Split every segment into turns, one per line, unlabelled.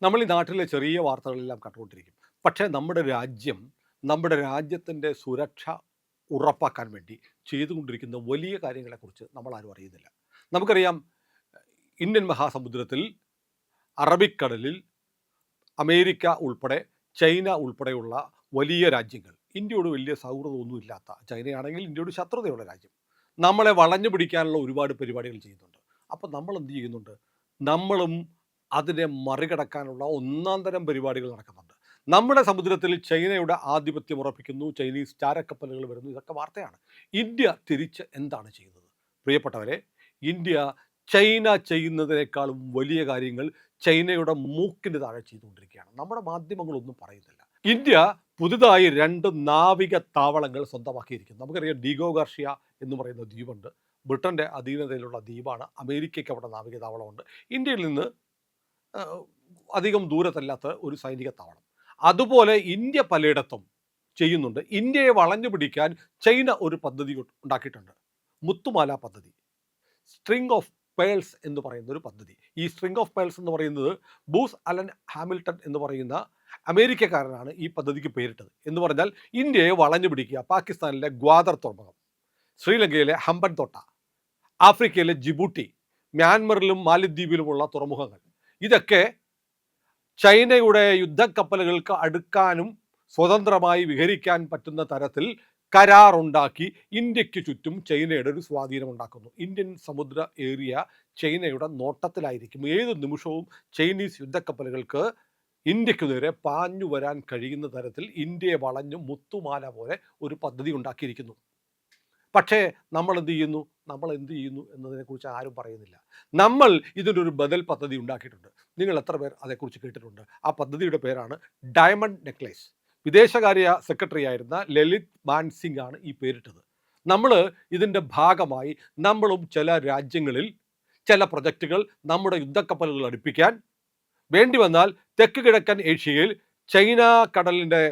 നമ്മൾ ഈ നാട്ടിലെ ചെറിയ വാർത്തകളെല്ലാം കണ്ടുകൊണ്ടിരിക്കും. പക്ഷേ നമ്മുടെ രാജ്യത്തിൻ്റെ സുരക്ഷ ഉറപ്പാക്കാൻ വേണ്ടി ചെയ്തുകൊണ്ടിരിക്കുന്ന വലിയ കാര്യങ്ങളെക്കുറിച്ച് നമ്മളാരും അറിയുന്നില്ല. നമുക്കറിയാം, ഇന്ത്യൻ മഹാസമുദ്രത്തിൽ, അറബിക്കടലിൽ അമേരിക്ക ഉൾപ്പെടെ, ചൈന ഉൾപ്പെടെയുള്ള വലിയ രാജ്യങ്ങൾ, ഇന്ത്യയോട് വലിയ സൗഹൃദമൊന്നുമില്ലാത്ത ചൈനയാണെങ്കിൽ ഇന്ത്യയോട് ശത്രുതയുള്ള രാജ്യം, നമ്മളെ വളഞ്ഞു പിടിക്കാനുള്ള ഒരുപാട് പരിപാടികൾ ചെയ്യുന്നുണ്ട്. അപ്പോൾ നമ്മൾ എന്ത് ചെയ്യുന്നുണ്ട്? നമ്മളും അതിനെ മറികടക്കാനുള്ള ഒന്നാം തരം പരിപാടികൾ നടക്കുന്നുണ്ട്. നമ്മുടെ സമുദ്രത്തിൽ ചൈനയുടെ ആധിപത്യം ഉറപ്പിക്കുന്നു, ചൈനീസ് ചാരക്കപ്പലുകൾ വരുന്നു, ഇതൊക്കെ വാർത്തയാണ്. ഇന്ത്യ തിരിച്ച് എന്താണ് ചെയ്യുന്നത്? പ്രിയപ്പെട്ടവരെ, ഇന്ത്യ ചൈന ചെയ്യുന്നതിനേക്കാളും വലിയ കാര്യങ്ങൾ ചൈനയുടെ മൂക്കിന് താഴെ ചെയ്തുകൊണ്ടിരിക്കുകയാണ്. നമ്മുടെ മാധ്യമങ്ങളൊന്നും പറയുന്നില്ല. ഇന്ത്യ പുതുതായി 2 നാവിക താവളങ്ങൾ സ്വന്തമാക്കിയിരിക്കുന്നു. നമുക്കറിയാം, ഡീഗോ ഗാർഷ്യ എന്ന് പറയുന്ന ദ്വീപുണ്ട്. ബ്രിട്ടൻ്റെ അധീനതയിലുള്ള ദ്വീപാണ്. അമേരിക്കയ്ക്ക് അവിടെ നാവിക താവളമുണ്ട്. ഇന്ത്യയിൽ നിന്ന് അധികം ദൂരത്തല്ലാത്ത ഒരു സൈനിക താവളം. അതുപോലെ ഇന്ത്യ പലയിടത്തും ചെയ്യുന്നുണ്ട്. ഇന്ത്യയെ വളഞ്ഞു പിടിക്കാൻ ചൈന ഒരു പദ്ധതി ഉണ്ടാക്കിയിട്ടുണ്ട്. മുത്തുമാല പദ്ധതി, സ്ട്രിംഗ് ഓഫ് പേൾസ് എന്ന് പറയുന്ന ഒരു പദ്ധതി. ഈ സ്ട്രിംഗ് ഓഫ് പേൾസ് എന്ന് പറയുന്നത് ബൂസ് അലൻ ഹാമിൽട്ടൺ എന്ന് പറയുന്ന അമേരിക്കക്കാരനാണ് ഈ പദ്ധതിക്ക് പേരിട്ടത്. എന്ന് പറഞ്ഞാൽ ഇന്ത്യയെ വളഞ്ഞു പിടിക്കുക. പാകിസ്ഥാനിലെ ഗ്വാദർ തുറമുഖം, ശ്രീലങ്കയിലെ ഹമ്പൻ തോട്ട, ആഫ്രിക്കയിലെ ജിബൂട്ടി, മ്യാൻമറിലും മാലിദ്വീപിലുമുള്ള തുറമുഖങ്ങൾ, ഇതൊക്കെ ചൈനയുടെ യുദ്ധക്കപ്പലുകൾക്ക് അടുക്കാനും സ്വതന്ത്രമായി വിഹരിക്കാൻ പറ്റുന്ന തരത്തിൽ കരാറുണ്ടാക്കി ഇന്ത്യക്ക് ചുറ്റും ചൈനയുടെ ഒരു സ്വാധീനം ഉണ്ടാക്കുന്നു. ഇന്ത്യൻ സമുദ്ര ഏരിയ ചൈനയുടെ നോട്ടത്തിലായിരിക്കും. ഏത് നിമിഷവും ചൈനീസ് യുദ്ധക്കപ്പലുകൾക്ക് ഇന്ത്യക്ക് നേരെ പാഞ്ഞു വരാൻ കഴിയുന്ന തരത്തിൽ ഇന്ത്യയെ വളഞ്ഞു മുത്തുമാല പോലെ ഒരു പദ്ധതി ഉണ്ടാക്കിയിരിക്കുന്നു. പക്ഷേ നമ്മൾ എന്ത് ചെയ്യുന്നു എന്നതിനെക്കുറിച്ച് ആരും പറയുന്നില്ല. നമ്മൾ ഇതിനൊരു ബദൽ പദ്ധതി ഉണ്ടാക്കിയിട്ടുണ്ട്. നിങ്ങൾ എത്ര പേർ അതേക്കുറിച്ച് കേട്ടിട്ടുണ്ട്? ആ പദ്ധതിയുടെ പേരാണ് ഡയമണ്ട് നെക്ലേസ്. വിദേശകാര്യ സെക്രട്ടറി ആയിരുന്ന ലലിത് മാൻസിംഗ് ആണ് ഈ പേരിട്ടത്. നമ്മൾ ഇതിൻ്റെ ഭാഗമായി നമ്മളും ചില രാജ്യങ്ങളിൽ ചില പ്രൊജക്റ്റുകൾ നമ്മുടെ യുദ്ധക്കപ്പലുകൾ അടുപ്പിക്കാൻ വേണ്ടി വന്നാൽ തെക്ക് കിഴക്കൻ ഏഷ്യയിൽ ചൈന കടലിൻ്റെ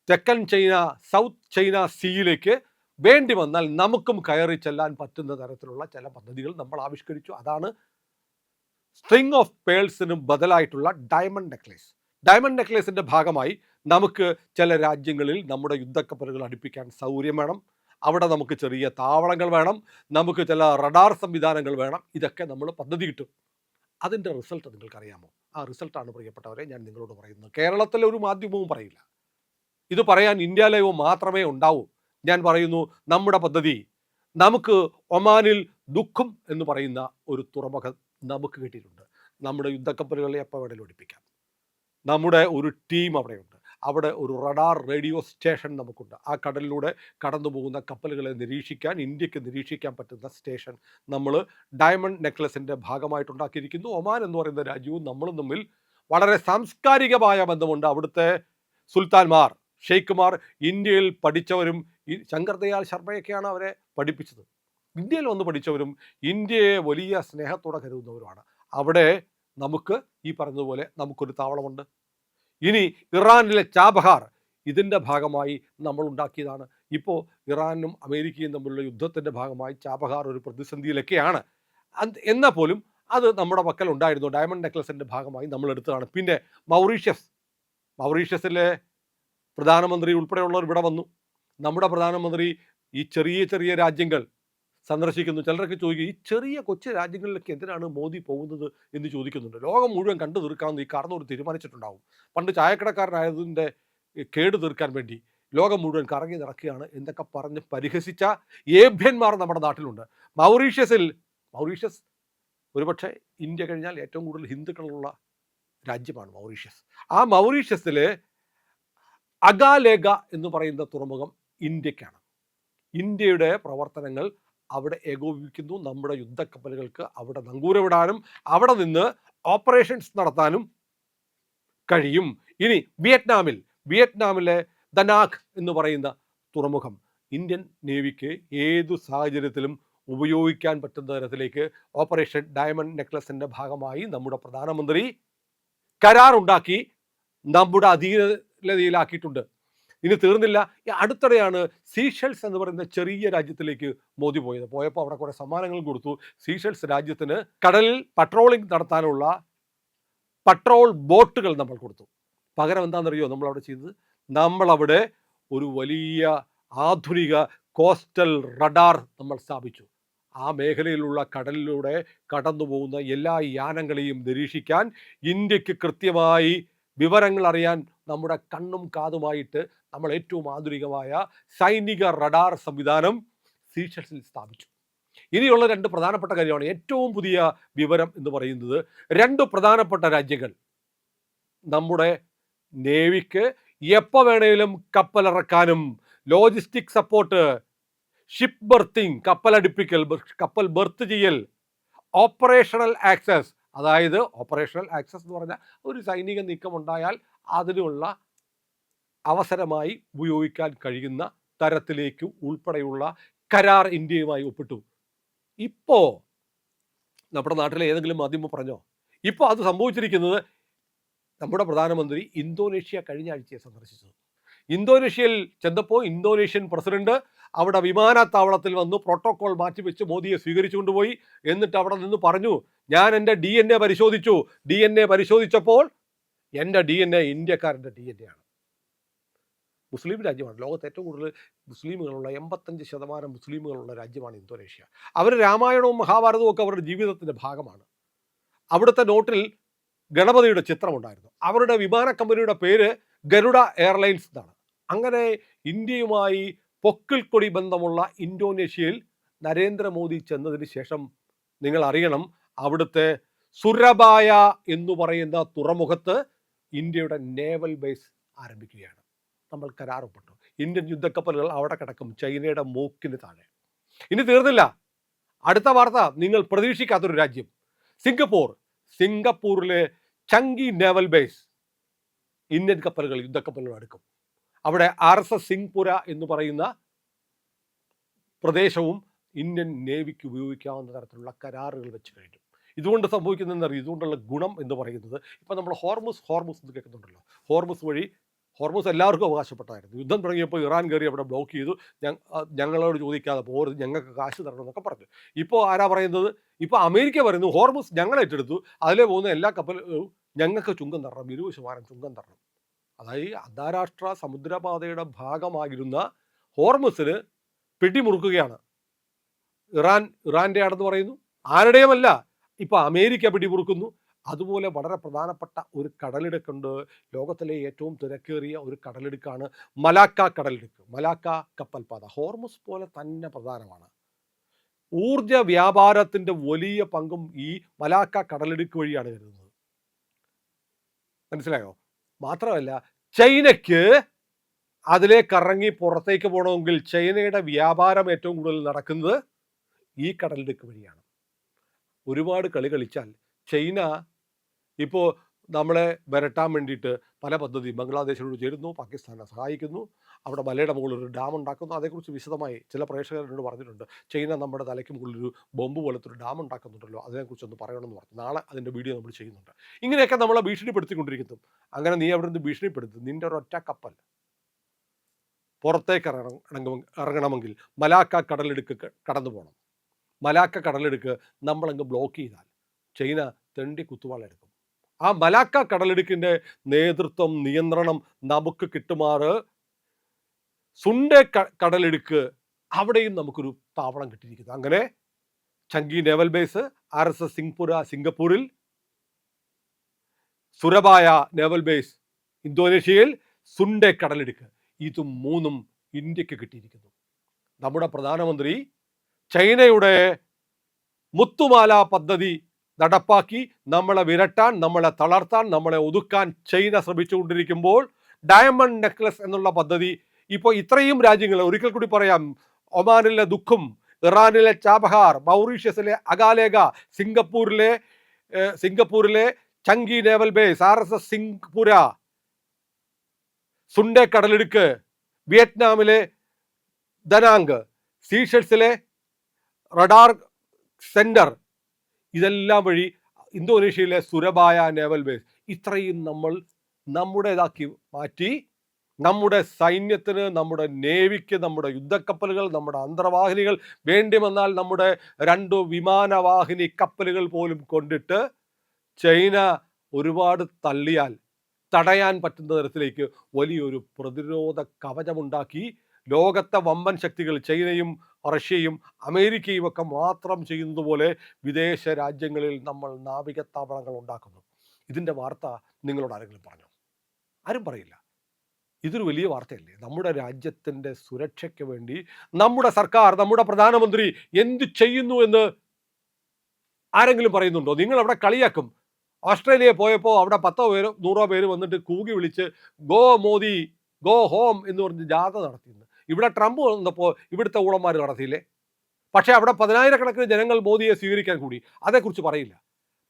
തെക്കൻ ചൈന, സൗത്ത് ചൈന സീയിലേക്ക് വേണ്ടി വന്നാൽ നമുക്കും കയറി ചെല്ലാൻ പറ്റുന്ന തരത്തിലുള്ള ചില പദ്ധതികൾ നമ്മൾ ആവിഷ്കരിച്ചു. അതാണ് സ്ട്രിംഗ് ഓഫ് പേൾസിനും ബദലായിട്ടുള്ള ഡയമണ്ട് നെക്ലേസ്. ഡയമണ്ട് നെക്ലേസിൻ്റെ ഭാഗമായി നമുക്ക് ചില രാജ്യങ്ങളിൽ നമ്മുടെ യുദ്ധക്കപ്പലുകൾ അടുപ്പിക്കാൻ സൗകര്യം വേണം. അവിടെ നമുക്ക് ചെറിയ താവളങ്ങൾ വേണം. നമുക്ക് ചില റഡാർ സംവിധാനങ്ങൾ വേണം. ഇതൊക്കെ നമ്മൾ പദ്ധതി കിട്ടും. അതിൻ്റെ റിസൾട്ട് നിങ്ങൾക്കറിയാമോ? ആ റിസൾട്ടാണ്, പ്രിയപ്പെട്ടവരെ, ഞാൻ നിങ്ങളോട് പറയുന്നത്. കേരളത്തിലെ ഒരു മാധ്യമവും പറയില്ല. ഇത് പറയാൻ ഇന്ത്യ ലൈവ് മാത്രമേ ഉണ്ടാവൂ. ഞാൻ പറയുന്നു, നമ്മുടെ പദ്ധതി, നമുക്ക് ഒമാനിൽ ദുഃഖം എന്ന് പറയുന്ന ഒരു തുറമുഖം നമുക്ക് കിട്ടിയിട്ടുണ്ട്. നമ്മുടെ യുദ്ധക്കപ്പലുകളെ എപ്പോൾ വേണേലും ഒടിപ്പിക്കാം. നമ്മുടെ ഒരു ടീം അവിടെയുണ്ട്. അവിടെ ഒരു റഡാർ റേഡിയോ സ്റ്റേഷൻ നമുക്കുണ്ട്. ആ കടലിലൂടെ കടന്നു പോകുന്ന കപ്പലുകളെ ഇന്ത്യക്ക് നിരീക്ഷിക്കാൻ പറ്റുന്ന സ്റ്റേഷൻ നമ്മൾ ഡയമണ്ട് നെക്ലസിൻ്റെ ഭാഗമായിട്ടുണ്ടാക്കിയിരിക്കുന്നു. ഒമാൻ എന്ന് പറയുന്ന രാജ്യവും നമ്മളും തമ്മിൽ വളരെ സാംസ്കാരികമായ ബന്ധമുണ്ട്. അവിടുത്തെ സുൽത്താൻമാർ, ഷെയ്ഖുമാർ ഇന്ത്യയിൽ പഠിച്ചവരും, ഈ ശങ്കർ ദയാൽ ശർമ്മയൊക്കെയാണ് അവരെ പഠിപ്പിച്ചത്. ഇന്ത്യയിൽ വന്ന് പഠിച്ചവരും ഇന്ത്യയെ വലിയ സ്നേഹത്തോടെ കരുതുന്നവരുമാണ്. അവിടെ നമുക്ക് ഈ പറഞ്ഞതുപോലെ നമുക്കൊരു താവളമുണ്ട്. ഇനി ഇറാനിലെ ചാബഹാർ ഇതിൻ്റെ ഭാഗമായി നമ്മൾ ഉണ്ടാക്കിയതാണ്. ഇപ്പോൾ ഇറാനും അമേരിക്കയും തമ്മിലുള്ള യുദ്ധത്തിൻ്റെ ഭാഗമായി ചാബഹാർ ഒരു പ്രതിസന്ധിയിലൊക്കെയാണ്. എന്നാൽ പോലും അത് നമ്മുടെ പക്കൽ ഉണ്ടായിരുന്നു. ഡയമണ്ട് നെക്ലസിൻ്റെ ഭാഗമായി നമ്മൾ എടുത്തതാണ്. പിന്നെ മൗറീഷ്യസിലെ പ്രധാനമന്ത്രി ഉൾപ്പെടെയുള്ളവർ ഇവിടെ വന്നു. നമ്മുടെ പ്രധാനമന്ത്രി ഈ ചെറിയ ചെറിയ രാജ്യങ്ങൾ സന്ദർശിക്കുന്നു. ചിലരൊക്കെ ചോദിക്കും, ഈ ചെറിയ കൊച്ചു രാജ്യങ്ങളിലൊക്കെ എന്തിനാണ് മോദി പോകുന്നത് എന്ന് ചോദിക്കുന്നുണ്ട്. ലോകം മുഴുവൻ കണ്ടു തീർക്കാമെന്ന് ഈ കാരണവർ തീരുമാനിച്ചിട്ടുണ്ടാവും. പണ്ട് ചായക്കടക്കാരനായതിൻ്റെ കേട് തീർക്കാൻ വേണ്ടി ലോകം മുഴുവൻ കറങ്ങി നടക്കുകയാണ് എന്നൊക്കെ പറഞ്ഞ് പരിഹസിച്ച ഏഭ്യന്മാർ നമ്മുടെ നാട്ടിലുണ്ട്. മൗറീഷ്യസ് ഒരുപക്ഷെ ഇന്ത്യ കഴിഞ്ഞാൽ ഏറ്റവും കൂടുതൽ ഹിന്ദുക്കളുള്ള രാജ്യമാണ് മൗറീഷ്യസ്. ആ മൗറീഷ്യസിലെ അഗാലേഗ എന്ന് പറയുന്ന തുറമുഖം ഇന്ത്യക്കാണ്. ഇന്ത്യയുടെ പ്രവർത്തനങ്ങൾ അവിടെ ഏകോപിപ്പിക്കുന്നു. നമ്മുടെ യുദ്ധക്കപ്പലുകൾക്ക് അവിടെ നങ്കൂരമിടാനും അവിടെ നിന്ന് ഓപ്പറേഷൻസ് നടത്താനും കഴിയും. ഇനി വിയറ്റ്നാമിലെ ദനാക് എന്ന് പറയുന്ന തുറമുഖം ഇന്ത്യൻ നേവിക്ക് ഏതു സാഹചര്യത്തിലും ഉപയോഗിക്കാൻ പറ്റുന്ന തരത്തിലേക്ക് ഓപ്പറേഷൻ ഡയമണ്ട് നെക്ലസിൻ്റെ ഭാഗമായി നമ്മുടെ പ്രധാനമന്ത്രി കരാറുണ്ടാക്കി നമ്മുടെ അധീനതയിലാക്കിയിട്ടുണ്ട്. ഇനി തീർന്നില്ല. അടുത്തിടെയാണ് സീഷെൽസ് എന്ന് പറയുന്ന ചെറിയ രാജ്യത്തിലേക്ക് മോദി പോയപ്പോൾ അവിടെ കുറേ സമ്മാനങ്ങളും കൊടുത്തു. സീഷെൽസ് രാജ്യത്തിന് കടലിൽ പട്രോളിംഗ് നടത്താനുള്ള പട്രോൾ ബോട്ടുകൾ നമ്മൾ കൊടുത്തു. പകരം എന്താണെന്നറിയോ നമ്മളവിടെ ചെയ്തത്? നമ്മളവിടെ ഒരു വലിയ ആധുനിക കോസ്റ്റൽ റഡാർ നമ്മൾ സ്ഥാപിച്ചു. ആ മേഖലയിലുള്ള കടലിലൂടെ കടന്നു പോകുന്ന എല്ലാ യാനങ്ങളെയും നിരീക്ഷിക്കാൻ, ഇന്ത്യക്ക് കൃത്യമായി വിവരങ്ങൾ അറിയാൻ നമ്മുടെ കണ്ണും കാതുമായിട്ട് നമ്മൾ ഏറ്റവും ആധുനികമായ സൈനിക റഡാർ സംവിധാനം സീഷെൽസിൽ സ്ഥാപിച്ചു. ഇനിയുള്ള രണ്ട് പ്രധാനപ്പെട്ട കാര്യമാണ് ഏറ്റവും പുതിയ വിവരം എന്ന് പറയുന്നത്. രണ്ട് പ്രധാനപ്പെട്ട രാജ്യങ്ങൾ നമ്മുടെ നേവിക്ക് എപ്പോൾ വേണേലും കപ്പലിറക്കാനും ലോജിസ്റ്റിക് സപ്പോർട്ട്, ഷിപ്പ് ബർത്തിങ്, കപ്പലടുപ്പിക്കൽ, കപ്പൽ ബർത്ത് ചെയ്യൽ, ഓപ്പറേഷണൽ ആക്സസ്, അതായത് ഓപ്പറേഷണൽ ആക്സസ് എന്ന് പറഞ്ഞാൽ ഒരു സൈനിക നീക്കം ഉണ്ടായാൽ അതിനുള്ള അവസരമായി ഉപയോഗിക്കാൻ കഴിയുന്ന തരത്തിലേക്ക് ഉൾപ്പെടെയുള്ള കരാർ ഇന്ത്യയുമായി ഒപ്പിട്ടു. ഇപ്പോൾ നമ്മുടെ നാട്ടിലെ ഏതെങ്കിലും മാധ്യമം പറഞ്ഞോ? ഇപ്പോൾ അത് സംഭവിച്ചിരിക്കുന്നത് നമ്മുടെ പ്രധാനമന്ത്രി ഇന്തോനേഷ്യ കഴിഞ്ഞ ആഴ്ചയെ സന്ദർശിച്ചത്. ഇന്തോനേഷ്യയിൽ ചെന്നപ്പോൾ ഇന്തോനേഷ്യൻ പ്രസിഡന്റ് അവിടെ വിമാനത്താവളത്തിൽ വന്നു പ്രോട്ടോകോൾ മാറ്റിവെച്ച് മോദിയെ സ്വീകരിച്ചു കൊണ്ടുപോയി. എന്നിട്ട് അവിടെ നിന്ന് പറഞ്ഞു, ഞാൻ എൻ്റെ DNA പരിശോധിച്ചു. DNA പരിശോധിച്ചപ്പോൾ എൻ്റെ DNA ഇന്ത്യക്കാരൻ്റെ DNA ആണ്. മുസ്ലിം രാജ്യമാണ്. ലോകത്ത് ഏറ്റവും കൂടുതൽ മുസ്ലിമുകളുള്ള 85% മുസ്ലിമുകളുള്ള രാജ്യമാണ് ഇന്തോനേഷ്യ. അവർ രാമായണവും മഹാഭാരതവും ഒക്കെ അവരുടെ ജീവിതത്തിൻ്റെ ഭാഗമാണ്. അവിടുത്തെ നോട്ടിൽ ഗണപതിയുടെ ചിത്രമുണ്ടായിരുന്നു. അവരുടെ വിമാന കമ്പനിയുടെ പേര് ഗരുഡ എയർലൈൻസ് എന്നാണ്. അങ്ങനെ ഇന്ത്യയുമായി പൊക്കിൾക്കൊടി ബന്ധമുള്ള ഇന്തോനേഷ്യയിൽ നരേന്ദ്രമോദി ചെന്നതിന് ശേഷം നിങ്ങൾ അറിയണം, അവിടുത്തെ സുരബായ എന്ന് പറയുന്ന തുറമുഖത്ത് ഇന്ത്യയുടെ നേവൽ ബേസ് ആരംഭിക്കുകയാണ്. നമ്മൾ കരാർ ഒപ്പിട്ടു. ഇന്ത്യൻ യുദ്ധക്കപ്പലുകൾ അവിടെ കിടക്കും, ചൈനയുടെ മൂക്കിന് താഴെ. ഇനി തീർന്നില്ല, അടുത്ത വാർത്ത നിങ്ങൾ പ്രതീക്ഷിക്കാത്തൊരു രാജ്യം, Singapore. സിംഗപ്പൂരിലെ Changi naval base Indian കപ്പലുകൾ, യുദ്ധക്കപ്പലുകൾ അടുക്കും. അവിടെ RSS സിംഗ്പുര എന്ന് പറയുന്ന പ്രദേശവും ഇന്ത്യൻ നേവിക്ക് ഉപയോഗിക്കാവുന്ന തരത്തിലുള്ള കരാറുകൾ വെച്ച് കഴിഞ്ഞു. ഇതുകൊണ്ട് സംഭവിക്കുന്നതെന്ന് ഇതുകൊണ്ടുള്ള ഗുണം എന്ന് പറയുന്നത്, ഇപ്പം നമ്മൾ ഹോർമുസ് എന്ന് കേൾക്കുന്നുണ്ടല്ലോ. ഹോർമുസ് വഴി, ഹോർമുസ് എല്ലാവർക്കും അവകാശപ്പെട്ടായിരുന്നു. യുദ്ധം തുടങ്ങിയപ്പോൾ ഇറാൻ കയറി അവിടെ ബ്ലോക്ക് ചെയ്തു. ഞങ്ങളോട് ചോദിക്കാതെ പോകരുത്, ഞങ്ങൾക്ക് കാശ് തരണം എന്നൊക്കെ പറഞ്ഞു. ഇപ്പോൾ ആരാ പറയുന്നത്? ഇപ്പോൾ അമേരിക്ക പറയുന്നു ഹോർമുസ് ഞങ്ങൾ ഏറ്റെടുത്തു, അതിലെ പോകുന്ന എല്ലാ കപ്പലും ഞങ്ങൾക്ക് ചുങ്കം തരണം, 20% ചുങ്കം തരണം. അതായത് അന്താരാഷ്ട്ര സമുദ്രപാതയുടെ ഭാഗമായിരുന്ന ഹോർമുസിന് പിടിമുറുക്കുകയാണ്. ഇറാൻ്റെ ആണെന്ന് പറയുന്നു, ആരുടെയുമല്ല. ഇപ്പോൾ അമേരിക്ക പിടിമുറുക്കുന്നു. അതുപോലെ വളരെ പ്രധാനപ്പെട്ട ഒരു കടലിടുക്കുണ്ട്. ലോകത്തിലെ ഏറ്റവും തിരക്കേറിയ ഒരു കടലിടുക്കാണ് മലാക്ക കടലിടുക്ക്, മലാക്ക കപ്പൽപാത. ഹോർമുസ് പോലെ തന്നെ പ്രധാനമാണ്. ഊർജ വ്യാപാരത്തിൻ്റെ വലിയ പങ്കും ഈ മലാക്ക കടലിടുക്ക് വഴിയാണ് വരുന്നത്. മനസ്സിലായോ? മാത്രമല്ല, ചൈനയ്ക്ക് അതിലേക്ക് ഇറങ്ങി പുറത്തേക്ക് പോകണമെങ്കിൽ ചൈനയുടെ വ്യാപാരം ഏറ്റവും കൂടുതൽ നടക്കുന്നത് ഈ കടലിടുക്ക് വഴിയാണ്. ഒരുപാട് കളി കളിച്ചാൽ ചൈന ഇപ്പോൾ നമ്മളെ വരട്ടാൻ വേണ്ടിയിട്ട് പല പദ്ധതി ബംഗ്ലാദേശിനോട് ചേരുന്നു, പാകിസ്ഥാനെ സഹായിക്കുന്നു, അവിടെ മലയുടെ മുകളിൽ ഒരു ഡാം ഉണ്ടാക്കുന്നു. അതേക്കുറിച്ച് വിശദമായി ചില പ്രേക്ഷകരോട് പറഞ്ഞിട്ടുണ്ട്. ചൈന നമ്മുടെ തലയ്ക്ക് മുകളിലൊരു ബോംബ് പോലത്തെ ഒരു ഡാം ഉണ്ടാക്കുന്നുണ്ടല്ലോ, അതിനെക്കുറിച്ചൊന്ന് പറയണമെന്ന് പറഞ്ഞു. നാളെ അതിൻ്റെ വീഡിയോ നമ്മൾ ചെയ്യുന്നുണ്ട്. ഇങ്ങനെയൊക്കെ നമ്മളെ ഭീഷണിപ്പെടുത്തിക്കൊണ്ടിരിക്കുന്നു. അങ്ങനെ നീ അവിടെ നിന്ന് ഭീഷണിപ്പെടുത്തും, നിൻ്റെ ഒരൊറ്റ കപ്പൽ പുറത്തേക്ക് ഇറങ്ങണമെങ്കിൽ മലാക്ക കടലിടുക്ക് കടന്നു പോകണം. മലാക്ക കടലിടുക്ക് നമ്മളങ്ങ് ബ്ലോക്ക് ചെയ്താൽ ചൈന തെണ്ടി കുത്തുവാളെടുക്കും. ആ മലാക്ക കടലിടുക്കിൻ്റെ നേതൃത്വം, നിയന്ത്രണം നമുക്ക് കിട്ടുമാറ് സുണ്ടേ കടലിടുക്ക്, അവിടെയും നമുക്കൊരു താവളം കിട്ടിയിരിക്കുന്നു. അങ്ങനെ ചങ്കി നേവൽ ബേസ്, RSS സിംഗ്പുര സിംഗപ്പൂരിൽ, സുരബായ നേവൽ ബേസ് ഇന്തോനേഷ്യയിൽ, സുണ്ടേ കടലിടുക്ക്, ഇതും മൂന്നും ഇന്ത്യക്ക് കിട്ടിയിരിക്കുന്നു. നമ്മുടെ പ്രധാനമന്ത്രി ചൈനയുടെ മുത്തുമാല പദ്ധതി നടപ്പാക്കി നമ്മളെ വിരട്ടാൻ, നമ്മളെ തളർത്താൻ, നമ്മളെ ഒതുക്കാൻ ചൈന ശ്രമിച്ചുകൊണ്ടിരിക്കുമ്പോൾ ഡയമണ്ട് നെക്ലസ് എന്നുള്ള പദ്ധതി ഇപ്പോൾ ഇത്രയും രാജ്യങ്ങൾ, ഒരിക്കൽ കൂടി പറയാം, ഒമാനിലെ ദുഃഖും, ഇറാനിലെ ചാബഹാർ, മൗറീഷ്യസിലെ അഗാലേഗ, സിംഗപ്പൂരിലെ Changi naval base, RSS Singapura, Sunda കടലിടുക്ക്, വിയറ്റ്നാമിലെ ദനാങ്, സീഷെൽസിലെ റഡാർ സെന്റർ, ഇതെല്ലാം വഴി ഇന്തോനേഷ്യയിലെ സുരബായ നേവൽ ബേസ്, ഇത്രയും നമ്മൾ നമ്മുടേതാക്കി മാറ്റി. നമ്മുടെ സൈന്യത്തിന്, നമ്മുടെ നേവിക്ക്, നമ്മുടെ യുദ്ധക്കപ്പലുകൾ, നമ്മുടെ അന്തർവാഹിനികൾ, വേണ്ടി വന്നാൽ നമ്മുടെ 2 വിമാനവാഹിനി കപ്പലുകൾ പോലും കൊണ്ടിട്ട് ചൈന ഒരുപാട് തള്ളിയാൽ തടയാൻ പറ്റുന്ന തരത്തിലേക്ക് വലിയൊരു പ്രതിരോധ കവചമുണ്ടാക്കി ലോകത്തെ വമ്പൻ ശക്തികൾ ചൈനയും റഷ്യയും അമേരിക്കയും ഒക്കെ മാത്രം ചെയ്യുന്നത് പോലെ വിദേശ രാജ്യങ്ങളിൽ നമ്മൾ നാവികത്താവളങ്ങൾ ഉണ്ടാക്കുന്നു. ഇതിൻ്റെ വാർത്ത നിങ്ങളോട് ആരെങ്കിലും പറഞ്ഞോ? ആരും പറയില്ല. ഇതൊരു വലിയ വാർത്തയല്ലേ? നമ്മുടെ രാജ്യത്തിൻ്റെ സുരക്ഷയ്ക്ക് വേണ്ടി നമ്മുടെ സർക്കാർ, നമ്മുടെ പ്രധാനമന്ത്രി എന്ത് ചെയ്യുന്നു എന്ന് ആരെങ്കിലും പറയുന്നുണ്ടോ? നിങ്ങൾ അവിടെ കളിയാക്കും. ഓസ്ട്രേലിയ പോയപ്പോൾ അവിടെ 10 പേരോ 100 പേര് വന്നിട്ട് കൂകി വിളിച്ച് ഗോ മോദി ഗോ ഹോം എന്ന് പറഞ്ഞ് ജാഥ നടത്തിയിരുന്നു. ഇവിടെ ട്രംപ് വന്നപ്പോൾ ഇവിടുത്തെ ഊളന്മാർ നടത്തിയില്ലേ? പക്ഷേ അവിടെ 10,000 ജനങ്ങൾ മോദിയെ സ്വീകരിക്കാൻ കൂടി. അതേക്കുറിച്ച് പറയില്ല.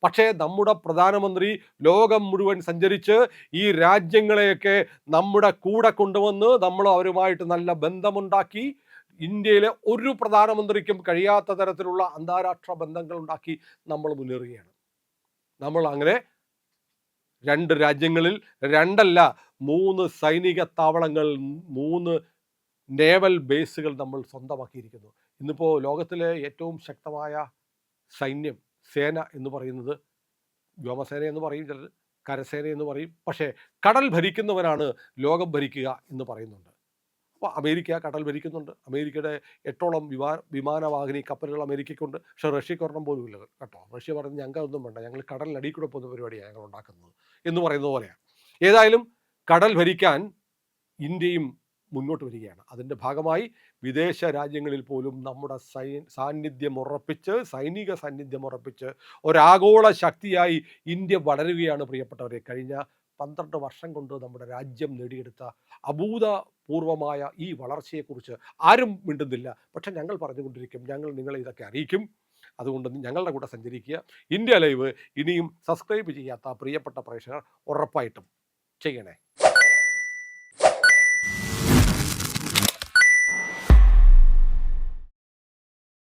പക്ഷേ നമ്മുടെ പ്രധാനമന്ത്രി ലോകം മുഴുവൻ സഞ്ചരിച്ച് ഈ രാജ്യങ്ങളെയൊക്കെ നമ്മുടെ കൂടെ കൊണ്ടുവന്ന് നമ്മൾ അവരുമായിട്ട് നല്ല ബന്ധമുണ്ടാക്കി ഇന്ത്യയിലെ ഒരു പ്രധാനമന്ത്രിക്കും കഴിയാത്ത തരത്തിലുള്ള അന്താരാഷ്ട്ര ബന്ധങ്ങൾ ഉണ്ടാക്കി നമ്മൾ മുന്നേറുകയാണ്. നമ്മൾ അങ്ങനെ 2 രാജ്യങ്ങളിൽ 2 അല്ല 3 സൈനിക താവളങ്ങൾ, 3 നേവൽ ബേസുകൾ നമ്മൾ സ്വന്തമാക്കിയിരിക്കുന്നു. ഇന്നിപ്പോൾ ലോകത്തിലെ ഏറ്റവും ശക്തമായ സൈന്യം, സേന എന്ന് പറയുന്നത് വ്യോമസേന എന്ന് പറയും ചിലർ, കരസേന എന്ന് പറയും. പക്ഷേ കടൽ ഭരിക്കുന്നവനാണ് ലോകം ഭരിക്കുക എന്ന് പറയുന്നുണ്ട്. അപ്പോൾ അമേരിക്ക കടൽ ഭരിക്കുന്നുണ്ട്. അമേരിക്കയുടെ 8ഓളം വിമാനവാഹിനി കപ്പലുകൾ അമേരിക്കയ്ക്കുണ്ട്. പക്ഷേ റഷ്യക്ക് ഒരെണ്ണം പോലും ഇല്ല കേട്ടോ. റഷ്യ പറയുന്നത് ഞങ്ങൾക്കൊന്നും വേണ്ട, ഞങ്ങൾ കടലിനടിയിൽ കൂടെ പോകുന്ന പരിപാടിയാണ് ഞങ്ങൾ ഉണ്ടാക്കുന്നത് എന്ന് പറയുന്നത് പോലെയാണ്. ഏതായാലും കടൽ ഭരിക്കാൻ ഇന്ത്യയും മുന്നോട്ട് വരികയാണ്. അതിൻ്റെ ഭാഗമായി വിദേശ രാജ്യങ്ങളിൽ പോലും നമ്മുടെ സാന്നിധ്യം ഉറപ്പിച്ച്, സൈനിക സാന്നിധ്യം ഉറപ്പിച്ച് ഒരാഗോള ശക്തിയായി ഇന്ത്യ വളരുകയാണ് പ്രിയപ്പെട്ടവരെ. കഴിഞ്ഞ 12 വർഷം കൊണ്ട് നമ്മുടെ രാജ്യം നേടിയെടുത്ത അഭൂതപൂർവമായ ഈ വളർച്ചയെക്കുറിച്ച് ആരും മിണ്ടുന്നില്ല. പക്ഷെ ഞങ്ങൾ പറഞ്ഞുകൊണ്ടിരിക്കും, ഞങ്ങൾ നിങ്ങളെ ഇതൊക്കെ അറിയിക്കും. അതുകൊണ്ട് ഞങ്ങളുടെ കൂടെ സഞ്ചരിക്കുക. ഇന്ത്യ ലൈവ് ഇനിയും സബ്സ്ക്രൈബ് ചെയ്യാത്ത പ്രിയപ്പെട്ട പ്രേക്ഷകർ ഉറപ്പായിട്ടും ചെയ്യണേ.